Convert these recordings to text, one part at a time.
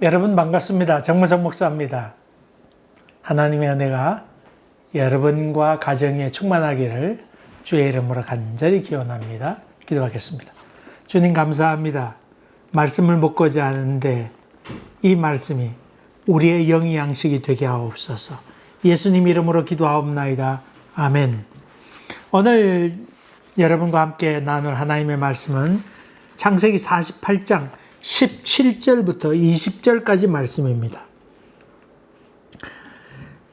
여러분 반갑습니다. 정무성 목사입니다. 하나님의 은혜가 여러분과 가정에 충만하기를 주의 이름으로 간절히 기원합니다. 기도하겠습니다. 주님 감사합니다. 말씀을 먹고자 하는데 이 말씀이 우리의 영의 양식이 되게 하옵소서. 예수님 이름으로 기도하옵나이다. 아멘. 오늘 여러분과 함께 나눌 하나님의 말씀은 창세기 48장 17절부터 20절까지 말씀입니다.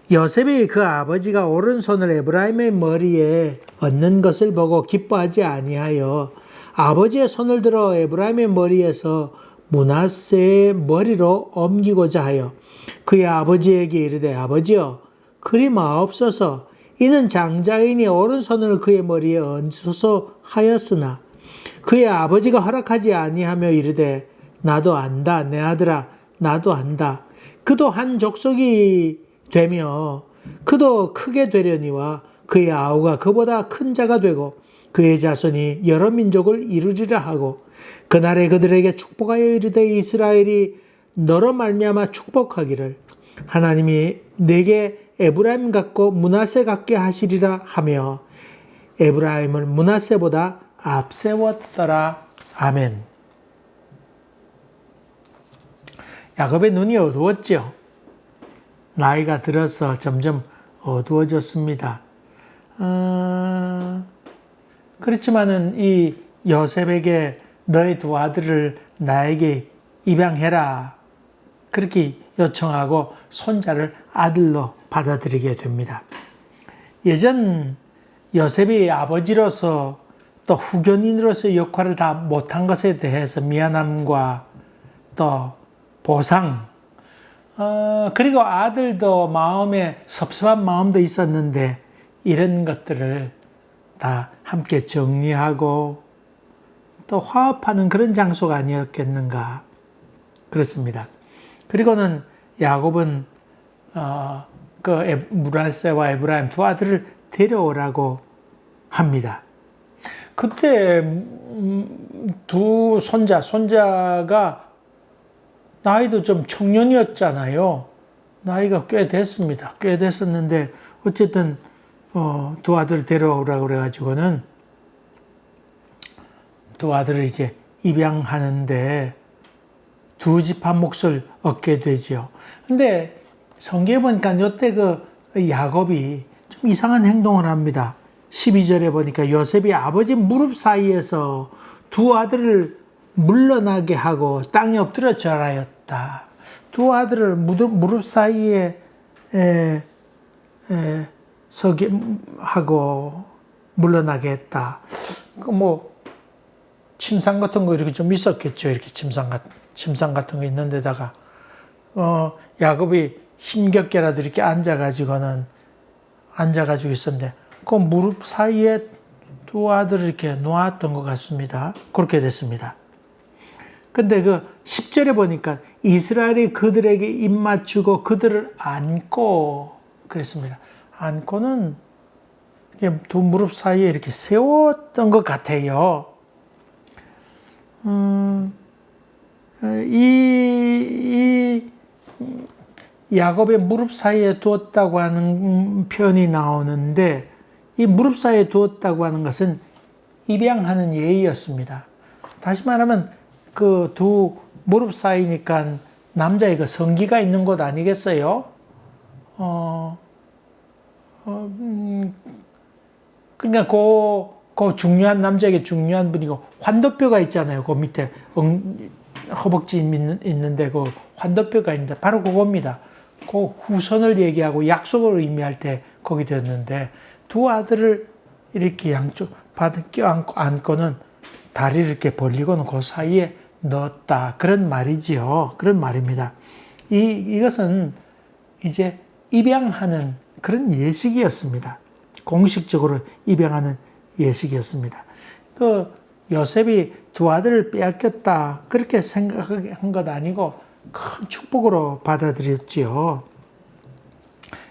요셉이 그 아버지가 오른손을 에브라임의 머리에 얹는 것을 보고 기뻐하지 아니하여 아버지의 손을 들어 에브라임의 머리에서 므낫세의 머리로 옮기고자 하여 그의 아버지에게 이르되 아버지여 그리 마옵소서. 이는 장자인이 오른손을 그의 머리에 얹소서 하였으나 그의 아버지가 허락하지 아니하며 이르되 나도 안다 내 아들아 나도 안다. 그도 한 족속이 되며 그도 크게 되려니와 그의 아우가 그보다 큰 자가 되고 그의 자손이 여러 민족을 이루리라 하고 그날에 그들에게 축복하여 이르되 이스라엘이 너로 말미암아 축복하기를 하나님이 내게 에브라임 같고 므낫세 같게 하시리라 하며 에브라임을 므낫세보다 앞세웠더라. 아멘. 야곱의 눈이 어두웠죠. 나이가 들어서 점점 어두워졌습니다. 그렇지만은 이 요셉에게 너의 두 아들을 나에게 입양해라. 그렇게 요청하고 손자를 아들로 받아들이게 됩니다. 예전 요셉이 아버지로서 또 후견인으로서 역할을 다 못한 것에 대해서 미안함과 또 보상, 그리고 아들도 마음에 섭섭한 마음도 있었는데 이런 것들을 다 함께 정리하고 또 화합하는 그런 장소가 아니었겠는가 그렇습니다. 그리고는 야곱은 그 므낫세와 에브라임 두 아들을 데려오라고 합니다. 그때 두 손자가 나이도 좀 청년이었잖아요. 나이가 꽤 됐습니다. 꽤 됐었는데 어쨌든 두 아들 데려오라고 그래가지고는 두 아들을 이제 입양하는데 두 집 한 몫을 얻게 되지요. 근데 성경에 보니까 이때 그 야곱이 좀 이상한 행동을 합니다. 12절에 보니까 요셉이 아버지 무릎 사이에서 두 아들을 물러나게 하고 땅에 엎드려 절하였다. 두 아들을 무릎 사이에 서게 하고 물러나게 했다. 그 뭐 침상 같은 거 이렇게 좀 있었겠죠. 이렇게 침상 같은 거 있는 데다가 야곱이 힘겹게라도 이렇게 앉아가지고 있었는데 그 무릎 사이에 두 아들을 이렇게 놓았던 것 같습니다. 그렇게 됐습니다. 근데 그 10절에 보니까 이스라엘이 그들에게 입맞추고 그들을 안고 그랬습니다. 안고는 두 무릎 사이에 이렇게 세웠던 것 같아요. 이 야곱의 무릎 사이에 두었다고 하는 표현이 나오는데 이 무릎 사이에 두었다고 하는 것은 입양하는 예의였습니다. 다시 말하면 그 두 무릎 사이니까 남자의 그 성기가 있는 곳 아니겠어요? 그러니까 그 중요한 남자에게 중요한 분이고 환도뼈가 있잖아요. 그 밑에 허벅지 있는데 그 환도뼈가 있는데 바로 그겁니다. 그 후손을 얘기하고 약속을 의미할 때 거기 되었는데 두 아들을 이렇게 양쪽 껴안고는 다리를 이렇게 벌리고는 그 사이에 넣었다. 그런 말이지요. 그런 말입니다. 이것은 이제 입양하는 그런 예식이었습니다. 공식적으로 입양하는 예식이었습니다. 그 요셉이 두 아들을 빼앗겼다. 그렇게 생각한 것 아니고 큰 축복으로 받아들였지요.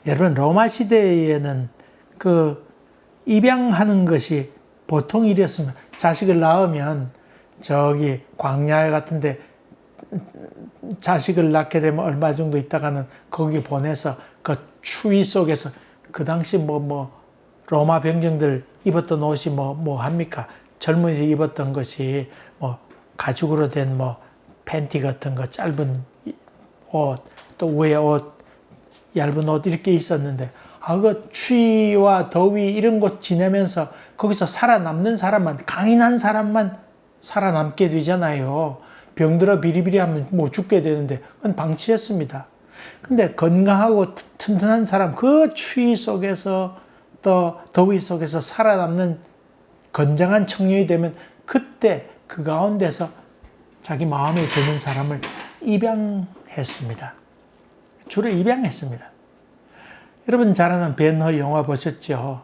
여러분, 로마 시대에는 그 입양하는 것이 보통 일이었습니다. 자식을 낳으면 저기 광야 같은데 자식을 낳게 되면 얼마 정도 있다가는 거기 보내서 그 추위 속에서 그 당시 로마 병정들 입었던 옷이 뭐 합니까? 젊은이들이 입었던 것이 가죽으로 된 팬티 같은 거, 짧은 옷, 또 위에 옷, 얇은 옷 이렇게 있었는데, 그 추위와 더위 이런 곳 지내면서 거기서 살아남는 사람만, 강인한 사람만 살아남게 되잖아요. 병들어 비리비리 하면 죽게 되는데, 그건 방치했습니다. 근데 건강하고 튼튼한 사람, 그 추위 속에서 또 더위 속에서 살아남는 건장한 청년이 되면 그때 그 가운데서 자기 마음에 드는 사람을 입양했습니다. 주로 입양했습니다. 여러분 잘 아는 벤허 영화 보셨죠?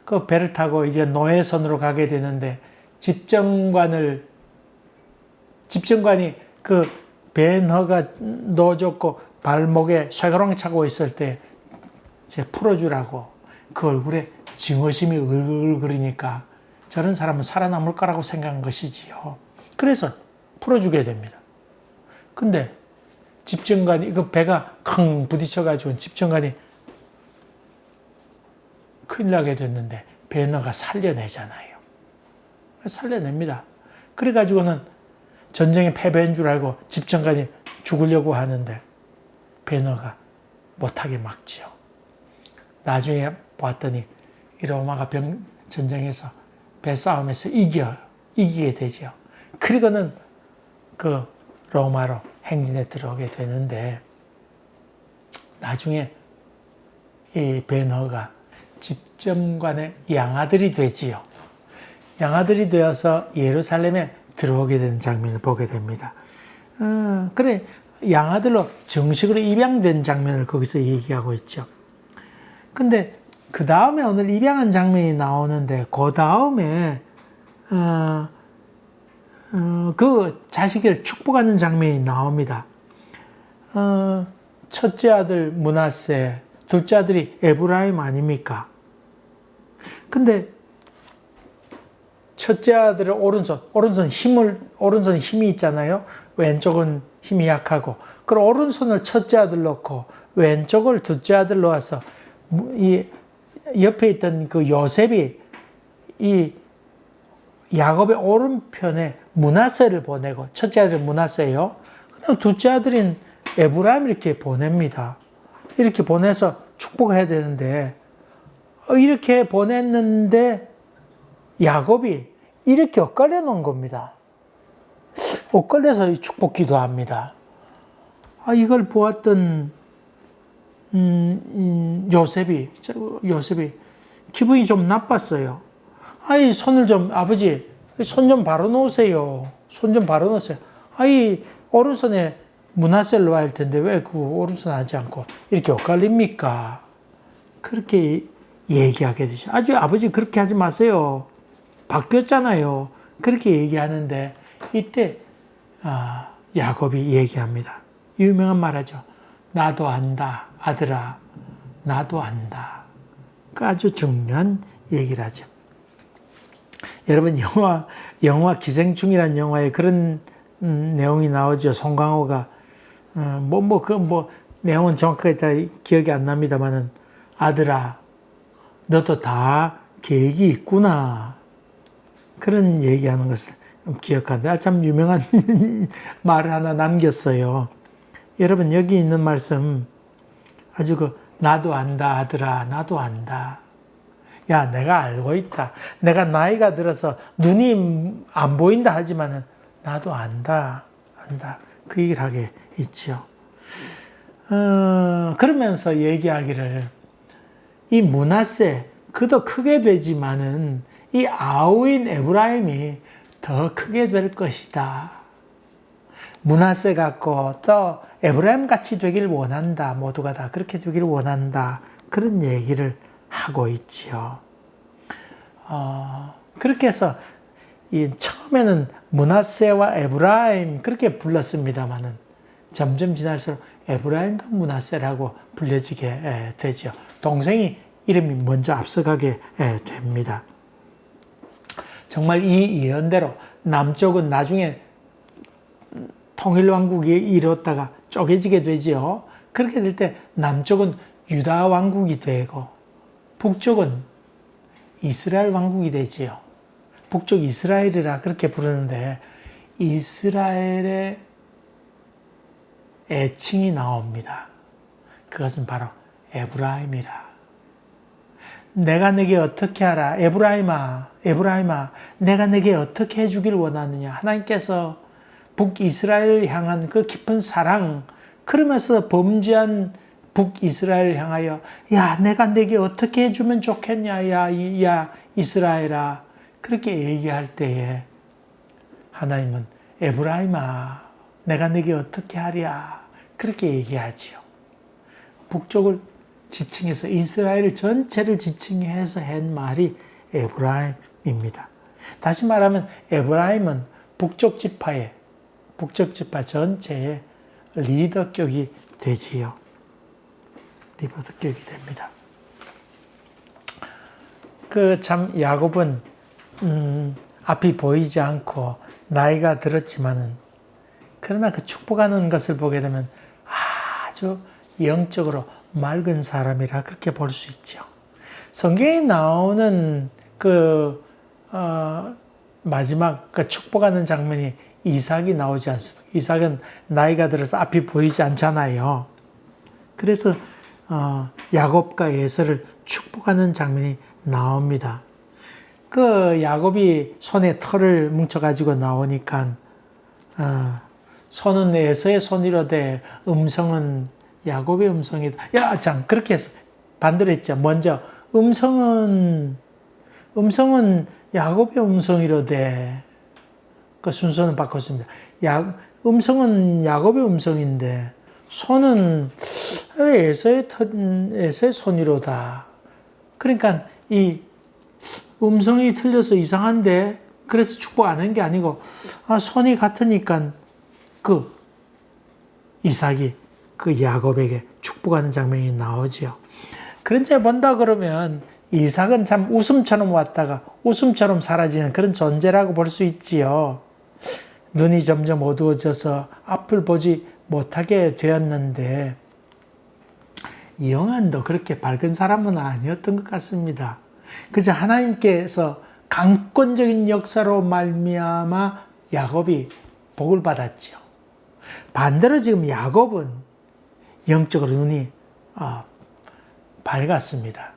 그 배를 타고 이제 노예선으로 가게 되는데 집정관이 그 벤허가 넣어줬고 발목에 쇠가랑 차고 있을 때 이제 풀어주라고 그 얼굴에 증오심이 을글거리니까 저런 사람은 살아남을 거라고 생각한 것이지요. 그래서 풀어주게 됩니다. 근데 집정관이 그 배가 쾅 부딪혀가지고 집정관이 큰일 나게 됐는데 벤허가 살려내잖아요. 살려냅니다. 그래가지고는 전쟁에 패배한 줄 알고 집정관이 죽으려고 하는데 벤허가 못하게 막지요. 나중에 봤더니 이 로마가 전쟁에서 배싸움에서 이기게 되죠. 그리고는 그 로마로 행진에 들어오게 되는데 나중에 이 벤허가 집정관의 양아들이 되지요. 양아들이 되어서 예루살렘에 들어오게 되는 장면을 보게 됩니다. 그래 양아들로 정식으로 입양된 장면을 거기서 얘기하고 있죠. 근데 그 다음에 오늘 입양한 장면이 나오는데 그 다음에 그 자식을 축복하는 장면이 나옵니다. 첫째 아들 므낫세, 둘째 아들이 에브라임 아닙니까? 근데 첫째 아들은 오른손 힘이 있잖아요. 왼쪽은 힘이 약하고, 그럼 오른손을 첫째 아들 놓고 왼쪽을 둘째 아들 놓아서 이 옆에 있던 그 요셉이 이 야곱의 오른편에 므낫세를 보내고, 첫째 아들은 므낫세요. 그다음 둘째 아들인 에브라임 이렇게 보냅니다. 이렇게 보내서 축복해야 되는데 이렇게 보냈는데 야곱이 이렇게 엇갈려 놓은 겁니다. 엇갈려서 축복 기도합니다. 이걸 보았던 요셉이 기분이 좀 나빴어요. 아버지 손 좀 바로 놓으세요. 손 좀 바로 놓으세요. 오른손에 므낫세를 놓아야 할 텐데 왜 그 오른손 하지 않고 이렇게 엇갈립니까? 그렇게 얘기하게 되죠. 아버지 그렇게 하지 마세요. 바뀌었잖아요. 그렇게 얘기하는데 이때 야곱이 얘기합니다. 유명한 말하죠. 나도 안다 아들아, 나도 안다. 그 아주 중요한 얘기를 하죠. 여러분 영화 기생충이라는 영화에 그런 내용이 나오죠. 송강호가 내용은 정확하게 다 기억이 안 납니다만은 아들아 너도 다 계획이 있구나. 그런 얘기하는 것을 기억하는데 참 유명한 말을 하나 남겼어요. 여러분 여기 있는 말씀 아주 나도 안다 아들아, 나도 안다. 야, 내가 알고 있다. 내가 나이가 들어서 눈이 안 보인다 하지만은 나도 안다. 그 얘기를 하게 있죠. 그러면서 얘기하기를 이 므낫세 그도 크게 되지만은 이 아우인 에브라임이 더 크게 될 것이다. 므낫세 같고 또 에브라임 같이 되길 원한다. 모두가 다 그렇게 되길 원한다. 그런 얘기를 하고 있지요. 그렇게 해서 처음에는 므낫세와 에브라임 그렇게 불렀습니다만은 점점 지날수록 에브라임과 므낫세라고 불려지게 되죠. 동생이 이름이 먼저 앞서가게 됩니다. 정말 이 예언대로 남쪽은 나중에 통일왕국이 이뤘다가 쪼개지게 되지요. 그렇게 될 때 남쪽은 유다 왕국이 되고 북쪽은 이스라엘 왕국이 되지요. 북쪽 이스라엘이라 그렇게 부르는데 이스라엘의 애칭이 나옵니다. 그것은 바로 에브라임이라. 내가 내게 어떻게 하라. 에브라임아, 에브라임아, 내가 내게 어떻게 해주길 원하느냐. 하나님께서 북이스라엘을 향한 그 깊은 사랑, 그러면서 범죄한 북이스라엘을 향하여 야, 내가 내게 어떻게 해주면 좋겠냐. 야, 이스라엘아. 그렇게 얘기할 때에 하나님은 에브라임아, 내가 내게 어떻게 하랴. 그렇게 얘기하지요. 북쪽을 지칭해서 이스라엘 전체를 지칭해서 한 말이 에브라임입니다. 다시 말하면 에브라임은 북쪽 지파 전체의 리더격이 되지요. 리더격이 됩니다. 그 참 야곱은 앞이 보이지 않고 나이가 들었지만은 그러나 그 축복하는 것을 보게 되면 아주 영적으로 맑은 사람이라 그렇게 볼 수 있죠. 성경에 나오는 마지막 그 축복하는 장면이 이삭이 나오지 않습니다. 이삭은 나이가 들어서 앞이 보이지 않잖아요. 그래서 야곱과 에서를 축복하는 장면이 나옵니다. 그 야곱이 손에 털을 뭉쳐가지고 나오니까 손은 에서의 손이로되 음성은 야곱의 음성이다. 그렇게 해서 반대로 했죠. 먼저 음성은 야곱의 음성이로되 그 순서는 바꿨습니다. 음성은 야곱의 음성인데 손은 에서의 손이로다. 그러니까 이 음성이 틀려서 이상한데 그래서 축복 안 한 게 아니고 손이 같으니까 그 이삭이 그 야곱에게 축복하는 장면이 나오지요. 그런 데 본다 그러면 이삭은 참 웃음처럼 왔다가 웃음처럼 사라지는 그런 존재라고 볼 수 있지요. 눈이 점점 어두워져서 앞을 보지 못하게 되었는데 영안도 그렇게 밝은 사람은 아니었던 것 같습니다. 그저 하나님께서 강권적인 역사로 말미암아 야곱이 복을 받았지요. 반대로 지금 야곱은 영적으로 눈이 밝았습니다.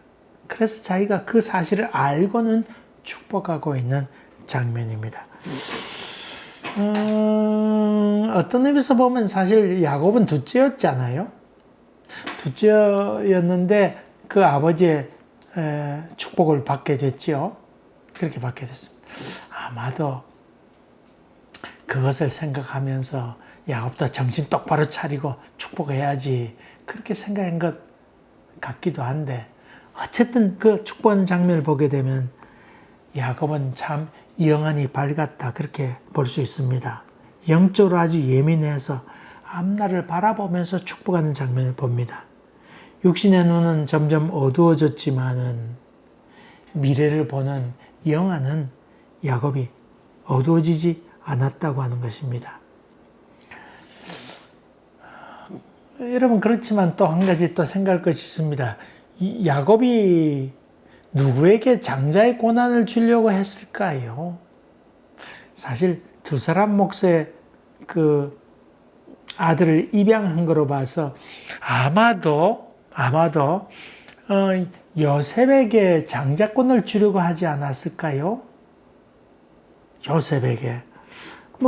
그래서 자기가 그 사실을 알고는 축복하고 있는 장면입니다. 어떤 의미에서 보면 사실 야곱은 둘째였잖아요. 둘째였는데 그 아버지의 축복을 받게 됐죠. 그렇게 받게 됐습니다. 아마도 그것을 생각하면서 야곱도 정신 똑바로 차리고 축복해야지 그렇게 생각한 것 같기도 한데 어쨌든 그 축복하는 장면을 보게 되면 야곱은 참 영안이 밝았다 그렇게 볼 수 있습니다. 영적으로 아주 예민해서 앞날을 바라보면서 축복하는 장면을 봅니다. 육신의 눈은 점점 어두워졌지만은 미래를 보는 영안은 야곱이 어두워지지 않았다고 하는 것입니다. 여러분 그렇지만 또 한 가지 또 생각할 것이 있습니다. 야곱이 누구에게 장자의 고난을 주려고 했을까요? 사실 두 사람 몫의 그 아들을 입양한 거로 봐서 아마도 요셉에게 장자권을 주려고 하지 않았을까요? 요셉에게.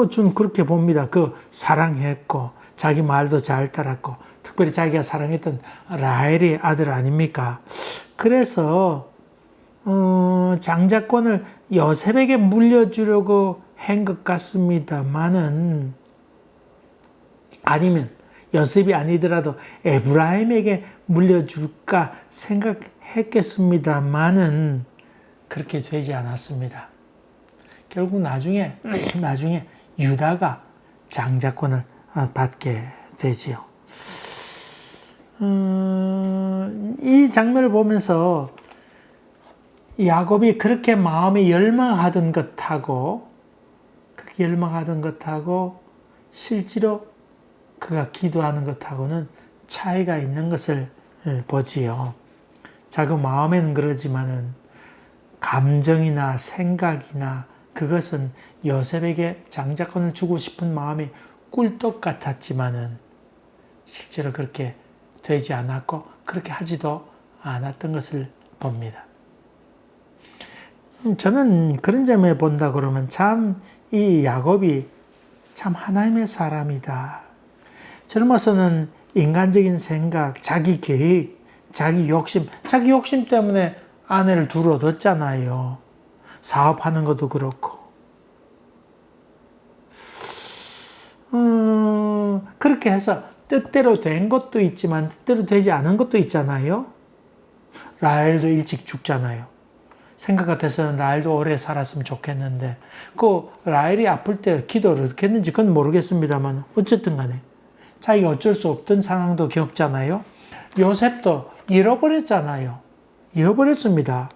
좀 그렇게 봅니다. 그 사랑했고 자기 말도 잘 따랐고 특별히 자기가 사랑했던 라헬의 아들 아닙니까? 그래서 장자권을 요셉에게 물려주려고 한 것 같습니다만은 아니면 요셉이 아니더라도 에브라임에게 물려줄까 생각했겠습니다만은 그렇게 되지 않았습니다. 결국 나중에 유다가 장자권을 받게 되지요. 이 장면을 보면서 야곱이 그렇게 마음에 열망하던 것하고 실제로 그가 기도하는 것하고는 차이가 있는 것을 보지요. 자기 마음에는 그러지만은 감정이나 생각이나 그것은 요셉에게 장자권을 주고 싶은 마음이 꿀떡 같았지만은 실제로 그렇게 되지 않았고 그렇게 하지도 않았던 것을 봅니다. 저는 그런 점에 본다 그러면 참 이 야곱이 참 하나님의 사람이다. 젊어서는 인간적인 생각, 자기 계획, 자기 욕심 때문에 아내를 둘 얻었잖아요. 사업하는 것도 그렇고. 그렇게 해서 뜻대로 된 것도 있지만 뜻대로 되지 않은 것도 있잖아요. 라헬도 일찍 죽잖아요. 생각 같아서는 라헬도 오래 살았으면 좋겠는데 그 라헬이 아플 때 기도를 어떻게 했는지 그건 모르겠습니다만 어쨌든 간에 자기가 어쩔 수 없던 상황도 겪잖아요. 요셉도 잃어버렸잖아요. 잃어버렸습니다.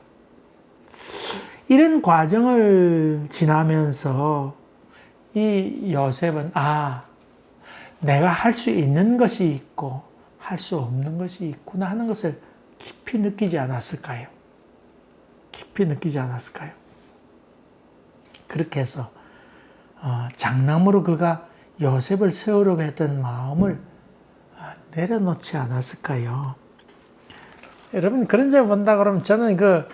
이런 과정을 지나면서 이 요셉은 내가 할 수 있는 것이 있고 할 수 없는 것이 있구나 하는 것을 깊이 느끼지 않았을까요? 깊이 느끼지 않았을까요? 그렇게 해서 장남으로 그가 요셉을 세우려고 했던 마음을 내려놓지 않았을까요? 여러분 그런 점을 본다 그러면 저는 그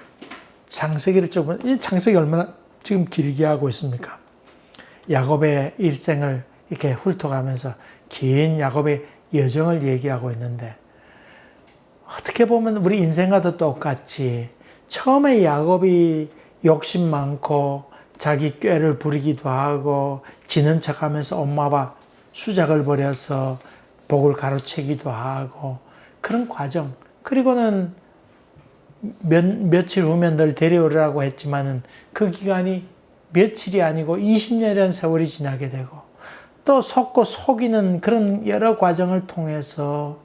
창세기를 이 창세기 얼마나 지금 길게 하고 있습니까? 야곱의 일생을 이렇게 훑어가면서 긴 야곱의 여정을 얘기하고 있는데 어떻게 보면 우리 인생과도 똑같이 처음에 야곱이 욕심 많고 자기 꾀를 부리기도 하고 지는 척하면서 엄마 아빠 수작을 벌여서 복을 가로채기도 하고 그런 과정. 그리고는 며칠 후면 널 데려오라고 했지만은 그 기간이 며칠이 아니고 20년이라는 세월이 지나게 되고 또 속고 속이는 그런 여러 과정을 통해서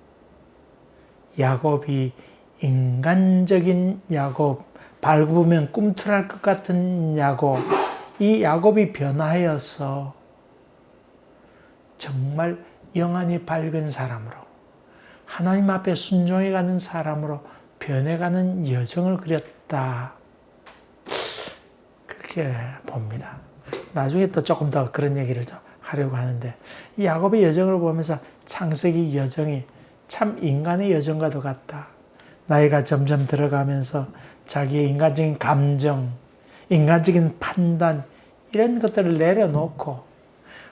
야곱이 인간적인 야곱, 밟으면 꿈틀할 것 같은 야곱, 이 야곱이 변화하여서 정말 영안이 밝은 사람으로 하나님 앞에 순종해가는 사람으로 변해가는 여정을 그렸다. 그렇게 봅니다. 나중에 또 조금 더 그런 얘기를 더 하려고 하는데 이 야곱의 여정을 보면서 창세기 여정이 참 인간의 여정과도 같다. 나이가 점점 들어가면서 자기의 인간적인 감정, 인간적인 판단 이런 것들을 내려놓고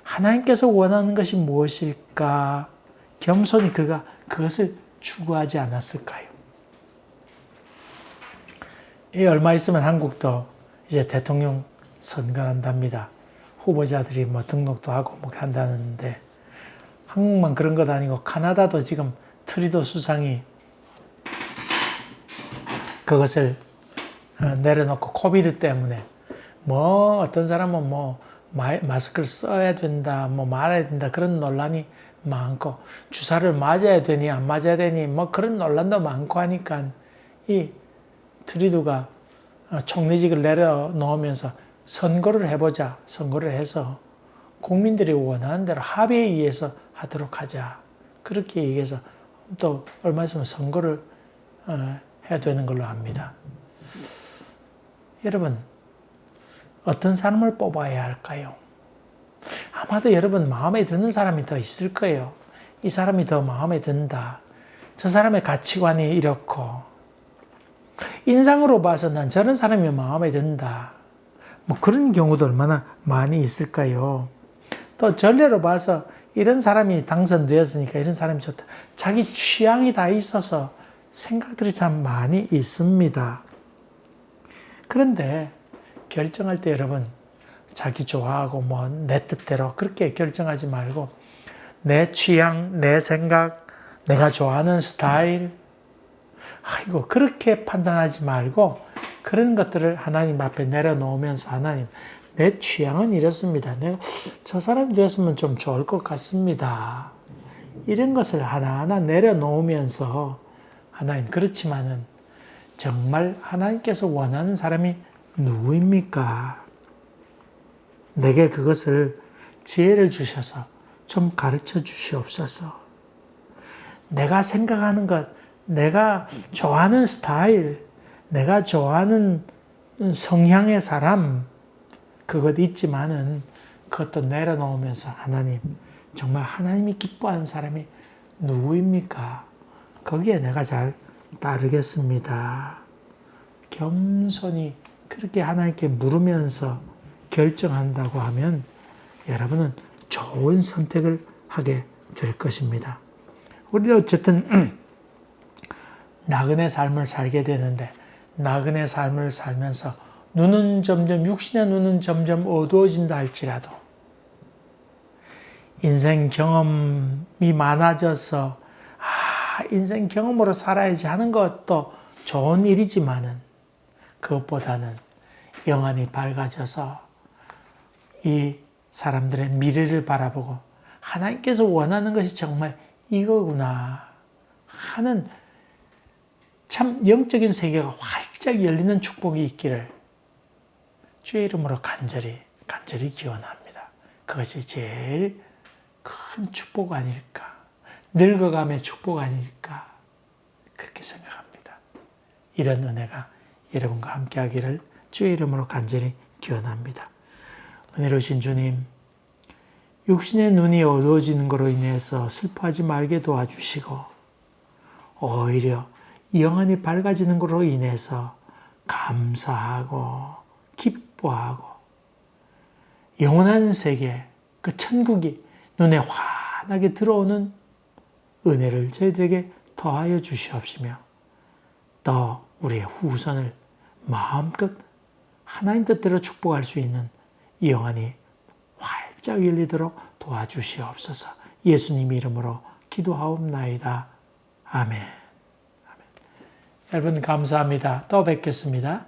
하나님께서 원하는 것이 무엇일까? 겸손히 그가 그것을 추구하지 않았을까요? 얼마 있으면 한국도 이제 대통령 선거한답니다. 후보자들이 등록도 하고 한다는데 한국만 그런 것 아니고 카나다도 지금 트리도 수상이 그것을 내려놓고 코비드 때문에 어떤 사람은 마스크를 써야 된다, 말아야 된다 그런 논란이 많고 주사를 맞아야 되니 안 맞아야 되니 그런 논란도 많고 하니까 이 트리도가 총리직을 내려놓으면서 선거를 해보자. 선거를 해서 국민들이 원하는 대로 합의에 의해서 하도록 하자. 그렇게 얘기해서 또 얼마 있으면 선거를 해야 되는 걸로 압니다. 여러분, 어떤 사람을 뽑아야 할까요? 아마도 여러분 마음에 드는 사람이 더 있을 거예요. 이 사람이 더 마음에 든다. 저 사람의 가치관이 이렇고 인상으로 봐서 난 저런 사람이 마음에 든다. 그런 경우도 얼마나 많이 있을까요? 또 전례로 봐서 이런 사람이 당선되었으니까 이런 사람이 좋다. 자기 취향이 다 있어서 생각들이 참 많이 있습니다. 그런데 결정할 때 여러분 자기 좋아하고 내 뜻대로 그렇게 결정하지 말고 내 취향, 내 생각, 내가 좋아하는 스타일 그렇게 판단하지 말고 그런 것들을 하나님 앞에 내려놓으면서 하나님 내 취향은 이렇습니다. 내가 저 사람 되었으면 좀 좋을 것 같습니다. 이런 것을 하나하나 내려놓으면서 하나님 그렇지만은 정말 하나님께서 원하는 사람이 누구입니까? 내게 그것을 지혜를 주셔서 좀 가르쳐 주시옵소서. 내가 생각하는 것, 내가 좋아하는 스타일, 내가 좋아하는 성향의 사람, 그것 있지만은 그것도 내려놓으면서 하나님, 정말 하나님이 기뻐하는 사람이 누구입니까? 거기에 내가 잘 따르겠습니다. 겸손히 그렇게 하나님께 물으면서 결정한다고 하면 여러분은 좋은 선택을 하게 될 것입니다. 우리는 어쨌든 나그네 삶을 살게 되는데 나그네 삶을 살면서 눈은 점점 육신의 눈은 점점 어두워진다 할지라도 인생 경험이 많아져서 인생 경험으로 살아야지 하는 것도 좋은 일이지만은 그것보다는 영안이 밝아져서 이 사람들의 미래를 바라보고 하나님께서 원하는 것이 정말 이거구나 하는 참 영적인 세계가 활짝 열리는 축복이 있기를 주의 이름으로 간절히 기원합니다. 그것이 제일 큰 축복 아닐까, 늙어감의 축복 아닐까 그렇게 생각합니다. 이런 은혜가 여러분과 함께 하기를 주의 이름으로 간절히 기원합니다. 은혜로우신 주님, 육신의 눈이 어두워지는 것으로 인해서 슬퍼하지 말게 도와주시고 오히려 영안이 밝아지는 것으로 인해서 감사하고 기뻐하고 영원한 세계, 그 천국이 눈에 환하게 들어오는 은혜를 저희들에게 더하여 주시옵시며 또 우리의 후손을 마음껏 하나님 뜻대로 축복할 수 있는 영안이 활짝 열리도록 도와주시옵소서. 예수님 이름으로 기도하옵나이다. 아멘. 여러분 감사합니다. 또 뵙겠습니다.